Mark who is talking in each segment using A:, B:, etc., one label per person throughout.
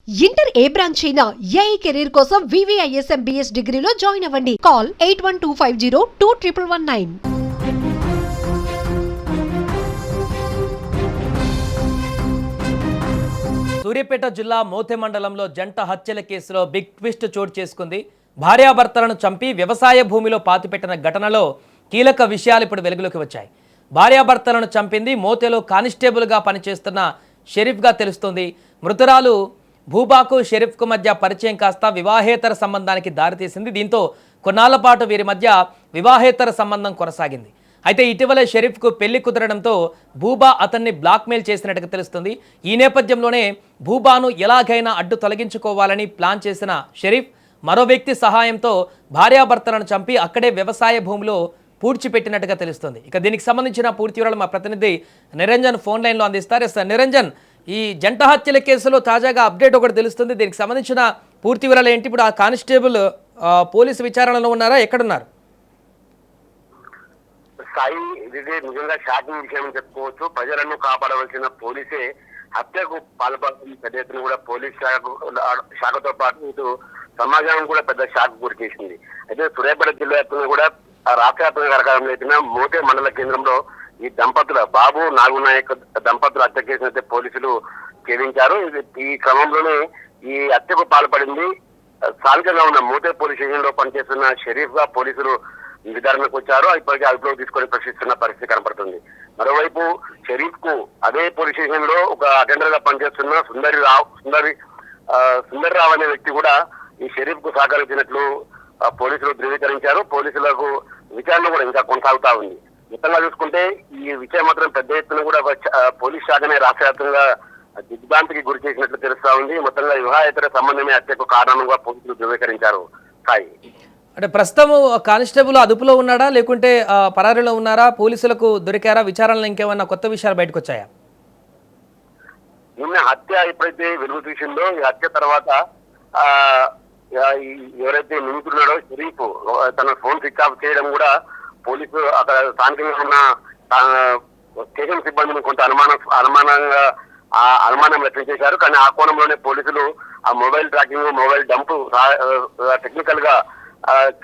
A: Inter ఏ branch అయినా AI career కోసం VVIS MBS డిగ్రీలో జాయిన్ అవ్వండి. కాల్ 8125021119.
B: సూర్యాపేట జిల్లా మోతె మండలంలో జంట హత్యల కేసులో బిగ్ ట్విస్ట్ చోటు చేసుకుంది. భార్యాభర్తలను చంపి వ్యవసాయ భూమిలో పాతిపెట్టిన ఘటనలో కీలక విషయాలు ఇప్పుడు వెలుగులోకి వచ్చాయి. భార్యాభర్తలను చంపింది మోతెలో కానిస్టేబుల్గా పనిచేస్తున్న షరీఫ్గా తెలుస్తుంది. మృతురాలు భూబాకు షరీఫ్కు మధ్య పరిచయం కాస్త వివాహేతర సంబంధానికి దారితీసింది. దీంతో కొన్నాళ్ల పాటు వీరి మధ్య వివాహేతర సంబంధం కొనసాగింది. అయితే ఇటీవల షరీఫ్కు పెళ్లి కుదరడంతో భూబా అతన్ని బ్లాక్మెయిల్ చేసినట్టుగా తెలుస్తుంది. ఈ నేపథ్యంలోనే భూబాను ఎలాగైనా అడ్డు తొలగించుకోవాలని ప్లాన్ చేసిన షరీఫ్ మరో వ్యక్తి సహాయంతో భార్యాభర్తలను చంపి అక్కడే వ్యవసాయ భూమిలో పూడ్చిపెట్టినట్టుగా తెలుస్తుంది. ఇక దీనికి సంబంధించిన పూర్తి వివరాలు మా ప్రతినిధి నిరంజన్ ఫోన్ లైన్లో అందిస్తారు. సార్ నిరంజన్, ఈ జంట హత్యల కేసులో తాజాగా అప్డేట్ ఒకటి తెలుస్తుంది. దీనికి సంబంధించిన పూర్తి వివరాలు ఏంటి? ఇప్పుడు ఆ కానిస్టేబుల్ పోలీసు విచారణలో ఉన్నారా, ఎక్కడున్నారు?
C: సాయి, ఇది నిజంగా షాకింగ్ విషయం అని చెప్పుకోవచ్చు. ప్రజలను కాపాడవలసిన పోలీసే హత్యకు పాల్పడుతున్న పెద్ద ఎత్తున కూడా పోలీస్ శాఖతో పాటు ఇటు సమాజం కూడా పెద్ద షాక్ గురి చేసింది. అయితే సూర్యాపేట జిల్లా వ్యాప్తంగా కూడా రాష్ట్ర వ్యాప్తంగా కార్యక్రమం అయిన మోతే మండల కేంద్రంలో ఈ దంపతుల బాబు నాగునాయక్ దంపతుల హత్య కేసును అయితే పోలీసులు ఛేదించారు. ఈ క్రమంలోనే ఈ హత్యకు పాల్పడింది స్థానికంగా ఉన్న మోతే పోలీస్ స్టేషన్ లో పనిచేస్తున్న షరీఫ్ గా పోలీసులు విచారణకు వచ్చారు. ఇప్పటికే అదుపులోకి తీసుకొని ప్రశ్నిస్తున్న పరిస్థితి కనపడుతుంది. మరోవైపు షరీఫ్ కు అదే పోలీస్ స్టేషన్ లో ఒక అటెండర్ గా పనిచేస్తున్న సుందర్రావు అనే వ్యక్తి కూడా ఈ షరీఫ్ కు సహకరించినట్లు పోలీసులు ధృవీకరించారు. పోలీసులకు విచారణ కూడా ఇంకా కొనసాగుతా ఉంది. మొత్తంగా చూసుకుంటే ఈ విషయం మాత్రం పెద్ద ఎత్తున కూడా పోలీస్ శాఖనే రాష్ట్ర వ్యాప్తంగా దిగ్భ్రాంతికి గురి చేసినట్లు తెలుస్తా ఉంది. మొత్తంగా వివాహేతర సంబంధమే హత్యకు కారణంగా పోలీసులు ధృవీకరించారు. సాయి,
B: అంటే ప్రస్తుతం కానిస్టేబుల్ అదుపులో ఉన్నాడా, లేకుంటే పరారీలో ఉన్నారా? పోలీసులకు దొరికారా? విచారణలో ఇంకేమన్నా కొత్త విషయాలు బయటకు వచ్చాయా?
C: నిన్న హత్య ఎప్పుడైతే వెలుగు చూసిందో, ఈ హత్య తర్వాత ఎవరైతే నిందితున్నాడో షరీఫ్ తన ఫోన్ స్విచ్ ఆఫ్ చేయడం కూడా పోలీసు అక్కడ స్థానికంగా ఉన్న స్టేషన్ సిబ్బందిని కొంత అనుమానం వ్యక్తం చేశారు. కానీ ఆ కోణంలోనే పోలీసులు ఆ mobile tracking, mobile dump technical గా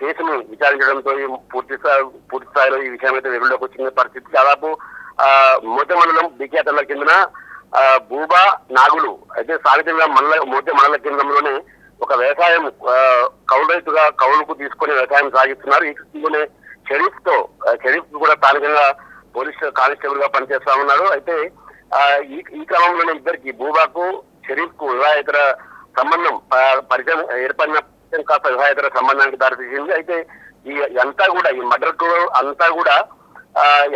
C: కేసును విచారించడంతో పూర్తి స్థాయిలో ఈ విషయం అయితే వెలుగులోకి వచ్చిన పరిస్థితి. దాదాపు మోతే మండలం బికేతల కిందన భూబా నాగులు అయితే స్థానికంగా మోతే మండల కేంద్రంలోనే ఒక వ్యవసాయం కౌలు రైతుగా కౌలుకు తీసుకుని వ్యవసాయం సాగిస్తున్నారు. ఈ క్రమంలోనే షరీఫ్ కూడా స్థానికంగా పోలీస్ కానిస్టేబుల్ గా పనిచేస్తా ఉన్నారు. అయితే ఈ క్రమంలోనే ఇద్దరికి భూబాకు షరీఫ్ కు వివాహేతర సంబంధం పరిచయం ఏర్పడిన కాస్త వివాహేతర సంబంధానికి దారితీసింది. అయితే ఈ అంతా కూడా ఈ మర్డర్ కు అంతా కూడా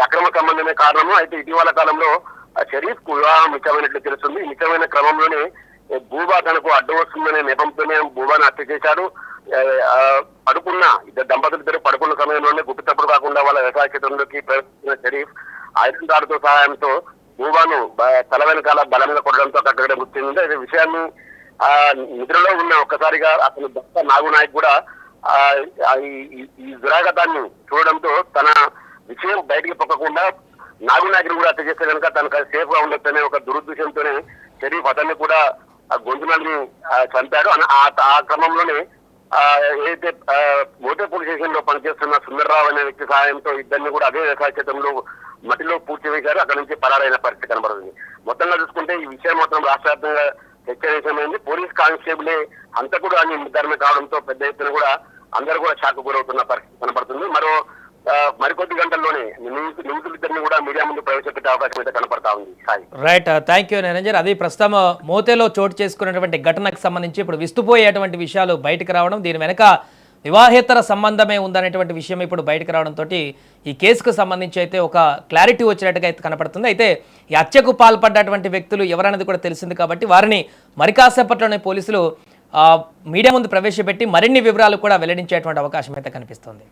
C: అక్రమ సంబంధమే కారణము. అయితే ఇటీవల కాలంలో షరీఫ్ కు వివాహం మిచ్చమైనట్లు తెలుస్తుంది. మిచ్చమైన క్రమంలోనే భూబా తనకు అడ్డు వస్తుందనే నెపంతోనే భూబాను హత్య చేశాడు. దంపతులిద్దరు పడుకున్న సమయంలోనే గుట్టుతప్పుడు కాకుండా వాళ్ళ వ్యవసాయ క్షేత్రంలోకి ప్రవేశించిన షరీఫ్ ఐరన్ రాడ్తో సహాయంతో భూబాను తల వెనకాల బలంగా కొట్టడంతో అక్కడ మృతి చెందింది. అదే విషయాన్ని నిద్రలో ఉన్న ఒక్కసారిగా అతని భర్త నాగునాయక్ కూడా ఈ దురాగతాన్ని చూడడంతో తన విషయం బయటికి పొక్కకుండా నాగునాయకుని కూడా హత్య చేస్తే కనుక తనకు సేఫ్ గా ఉండొచ్చనే ఒక దురుద్దేశంతోనే షరీఫ్ అతన్ని కూడా గొంతునల్ని చంపాడు. ఆ క్రమంలోనే ఏదైతే మోతే పోలీస్ స్టేషన్ లో పనిచేస్తున్న సుందర్రావు అనే వ్యక్తి సహాయంతో ఇద్దరిని కూడా అదే వ్యవసాయ క్షేత్రంలో మట్టిలో పూడ్చి వేశారు. అక్కడ నుంచి పరారైన పరిస్థితి కనబడుతుంది. మొత్తంగా చూసుకుంటే ఈ విషయం మాత్రం రాష్ట్ర వ్యాప్తంగా హెచ్చరించమైంది. పోలీస్ కానిస్టేబులే హంతకుడు అని నిర్ధారణ కావడంతో పెద్ద ఎత్తున కూడా అందరూ కూడా షాక్ గురవుతున్న పరిస్థితి కనబడుతుంది. మరికొద్ది గంటల్లోనే నిందితులిద్దరిని కూడా మీడియా ముందు ప్రవేశపెట్టే అవకాశం అయితే కనపడతా ఉంది.
B: Right, thank you Niranjan. అది ప్రస్తుతం మోతేలో చోటు చేసుకున్నటువంటి ఘటనకు సంబంధించి ఇప్పుడు విస్తుపోయేటువంటి విషయాలు బయటకు రావడం, దీని వెనక వివాహేతర సంబంధమే ఉందనేటువంటి విషయం ఇప్పుడు బయటకు రావడంతో ఈ కేసుకు సంబంధించి అయితే ఒక క్లారిటీ వచ్చినట్టుగా అయితే కనపడుతుంది. అయితే ఈ హత్యకు పాల్పడ్డటువంటి వ్యక్తులు ఎవరనేది కూడా తెలిసింది కాబట్టి వారిని మరి కాసేపట్లోనే పోలీసులు మీడియా ముందు ప్రవేశపెట్టి మరిన్ని వివరాలు కూడా వెల్లడించేటువంటి అవకాశం అయితే కనిపిస్తుంది.